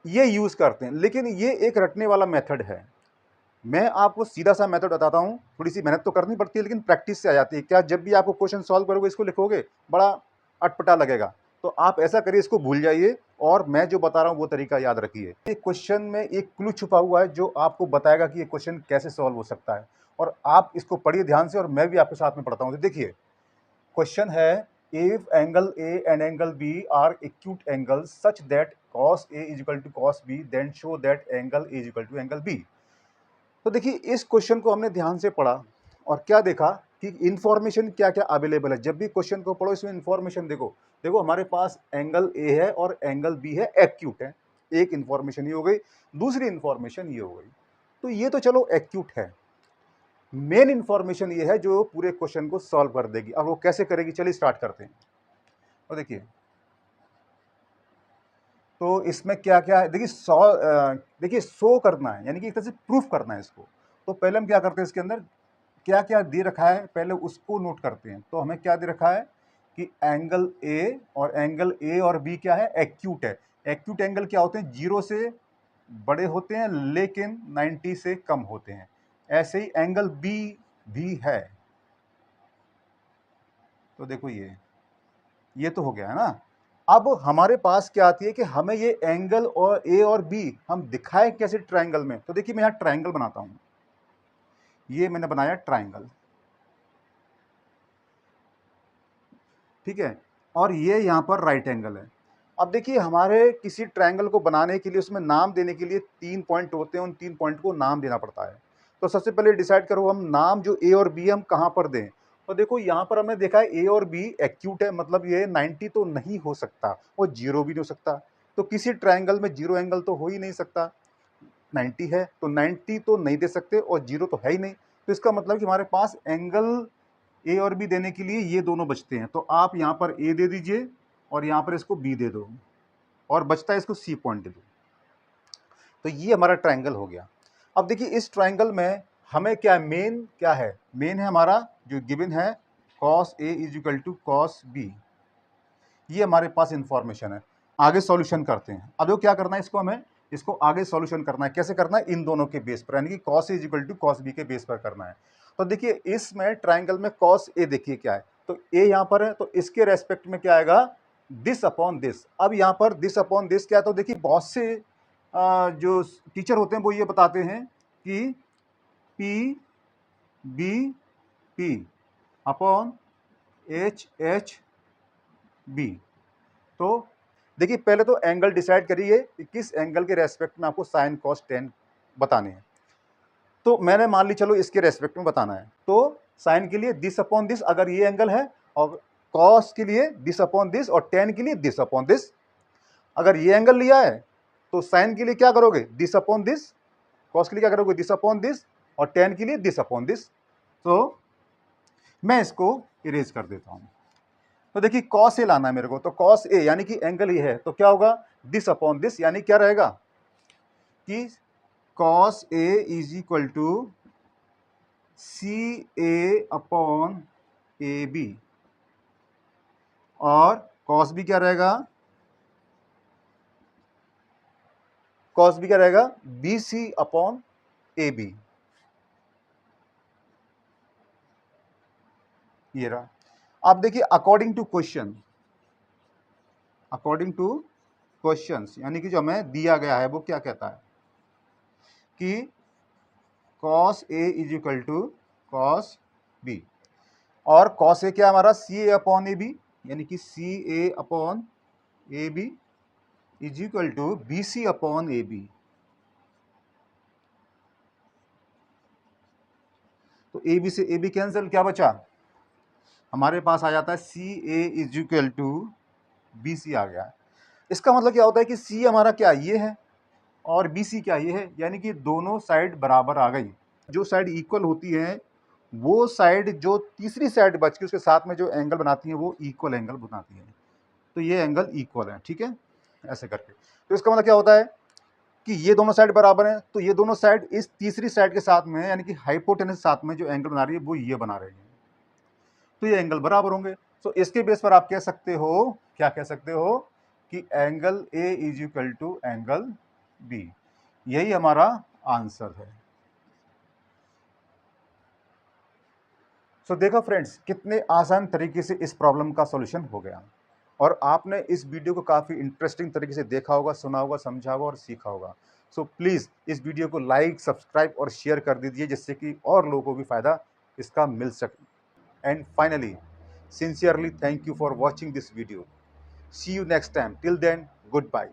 ये यूज़ करते हैं, लेकिन ये एक रटने वाला मेथड है। मैं आपको सीधा-सा मेथड बताता हूँ, थोड़ी-सी मेहनत तो करनी पड़ती है लेकिन प्रैक्टिस से आ जाती है। क्या जब भी आपको क्वेश्चन सॉल्व करोगे, इसको लिखोगे, बड़ा अटपटा लगेगा। तो आप ऐसा करिए, इसको भूल जाइए और मैं जो बता रहा हूँ वो तरीका याद रखिए। ये क्वेश्चन में एक क्लू छुपा हुआ है जो आपको बताएगा कि ये क्वेश्चन कैसे सॉल्व हो सकता है, और आप इसको पढ़िए ध्यान से और मैं भी आपके साथ में पढ़ता हूँ। तो देखिए, क्वेश्चन है, if angle A and angle B are acute angles such that cos A is equal to cos B, then show that angle A is equal to angle B। तो देखिए, इस क्वेश्चन को हमने ध्यान से पढ़ा और क्या देखा कि इंफॉर्मेशन क्या क्या अवेलेबल है। जब भी क्वेश्चन को पढ़ो, इसमें इंफॉर्मेशन देखो। देखो, हमारे पास एंगल ए है और एंगल बी है, एक्यूट है। एक इंफॉर्मेशन ये हो गई, दूसरी इंफॉर्मेशन ये हो गई। तो ये तो चलो एक्यूट है। मेन इंफॉर्मेशन ये है जो पूरे क्वेश्चन को सॉल्व कर देगी। अब वो कैसे करेगी, चलिए स्टार्ट करते हैं। और देखिए, तो इसमें क्या क्या है, देखिए शो करना है, यानी कि एक तरह से प्रूफ करना है इसको। तो पहले हम क्या करते हैं, इसके अंदर क्या क्या दे रखा है पहले उसको नोट करते हैं। तो हमें क्या दे रखा है कि एंगल ए और बी क्या है, एक्यूट है। एक्यूट एंगल क्या होते हैं, 0 से बड़े होते हैं लेकिन 90 से कम होते हैं। ऐसे ही एंगल बी भी है। तो देखो, ये तो हो गया है ना। अब हमारे पास क्या आती है कि हमें ये एंगल और ए और बी हम दिखाएं कैसे ट्रायंगल में। तो देखिए, मैं यहां ट्रायंगल बनाता हूं। ये मैंने बनाया ट्रायंगल, ठीक है, और ये यहां पर राइट एंगल है। अब देखिए, हमारे किसी ट्रायंगल को बनाने के लिए, उसमें नाम देने के लिए 3 पॉइंट होते हैं, उन 3 पॉइंट को नाम देना पड़ता है। तो सबसे पहले डिसाइड करो हम नाम जो ए और बी हम कहां पर दें। तो देखो, यहां पर हमने देखा है ए और बी एक्यूट है, मतलब ये 90 तो नहीं हो सकता और 0 भी नहीं हो सकता। तो किसी ट्रायंगल में 0 एंगल तो हो ही नहीं सकता। 90 है तो 90 तो नहीं दे सकते और 0 तो है ही नहीं। तो इसका मतलब कि हमारे पास एंगल ए और बी देने के लिए ये दोनों बचते हैं। तो आप यहाँ पर ए दे दीजिए और यहाँ पर इसको बी दे दो, और बचता है इसको सी पॉइंट दे दो। तो ये हमारा ट्रायंगल हो गया। अब देखिए, इस ट्रायंगल में हमें क्या मेन क्या है, मेन है हमारा जो गिवन है cos A is equal to cos B। ये हमारे पास इंफॉर्मेशन है। आगे सॉल्यूशन करते हैं। अब क्या करना है, इसको आगे सॉल्यूशन करना है। कैसे करना है, इन दोनों के बेस पर, यानी कि cos A is equal to cos B के बेस पर करना है। तो देखिए, इसमें ट्रायंगल में cos A देखिए क्या है, तो A यहाँ पर है, तो इसके रेस्पेक्ट में क्या आएगा, दिस अपॉन दिस। अब यहाँ पर दिस अपॉन दिस क्या है, तो देखिए बहुत से जो टीचर होते हैं वो ये बताते हैं कि P B P upon H H B। तो देखिए, पहले तो एंगल डिसाइड करिए कि किस एंगल के रेस्पेक्ट में आपको साइन कॉस टेन बताने हैं। तो मैंने मान ली, चलो इसके रेस्पेक्ट में बताना है, तो साइन के लिए दिस अपॉन दिस अगर ये एंगल है, और कॉस के लिए दिस अपॉन दिस, और टेन के लिए दिस अपॉन दिस। अगर ये एंगल लिया है तो साइन के लिए क्या करोगे, दिस अपॉन दिस, कॉस के लिए क्या करोगे, दिस अपॉन दिस, और टेन के लिए दिस अपॉन दिस। तो मैं इसको इरेज कर देता हूं। तो देखिए, कॉस ए लाना है मेरे को, तो कॉस ए यानी कि एंगल ये है, तो क्या होगा, दिस अपॉन दिस, यानी क्या रहेगा कि cos A is equal to C A upon A B, और कॉस बी क्या रहेगा, कॉस बी क्या रहेगा, B C upon A B. ये रहा। अब देखिए, अकॉर्डिंग टू क्वेश्चंस, यानी कि जो हमें दिया गया है वो क्या कहता है कि cos A is equal to cos B, और cos A क्या हमारा, सी ए अपॉन ए बी, यानी कि C A upon A B is equal to B C upon A B. तो ए बी से ए बी कैंसिल, क्या बचा, हमारे पास आ जाता है C A is equal to B C आ गया। इसका मतलब क्या होता है कि सी हमारा क्या ये है और बी सी क्या ये है, यानी कि दोनों साइड बराबर आ गई। जो साइड इक्वल होती है वो साइड, जो तीसरी साइड बच के उसके साथ में जो एंगल बनाती है वो इक्वल एंगल बनाती है। तो ये एंगल इक्वल है, ठीक है, ऐसे करके। तो इसका मतलब क्या होता है कि ये दोनों साइड बराबर हैं, तो ये दोनों साइड इस तीसरी साइड के साथ में, यानी कि हाइपोटेनस के साथ में जो एंगल बना रही है वो ये बना रही है, तो ये एंगल बराबर होंगे। तो इसके बेस पर आप कह सकते हो, क्या कह सकते हो कि angle A is equal to angle B. यही हमारा आंसर है। देखा फ्रेंड्स, कितने आसान तरीके से इस प्रॉब्लम का सॉल्यूशन हो गया। और आपने इस वीडियो को काफ़ी इंटरेस्टिंग तरीके से देखा होगा, सुना होगा, समझा होगा और सीखा होगा। प्लीज़ इस वीडियो को लाइक, सब्सक्राइब और शेयर कर दीजिए, जिससे कि और लोगों को भी फ़ायदा इसका मिल सके। And finally, sincerely thank you for watching this video. See you next time. Till then, good bye.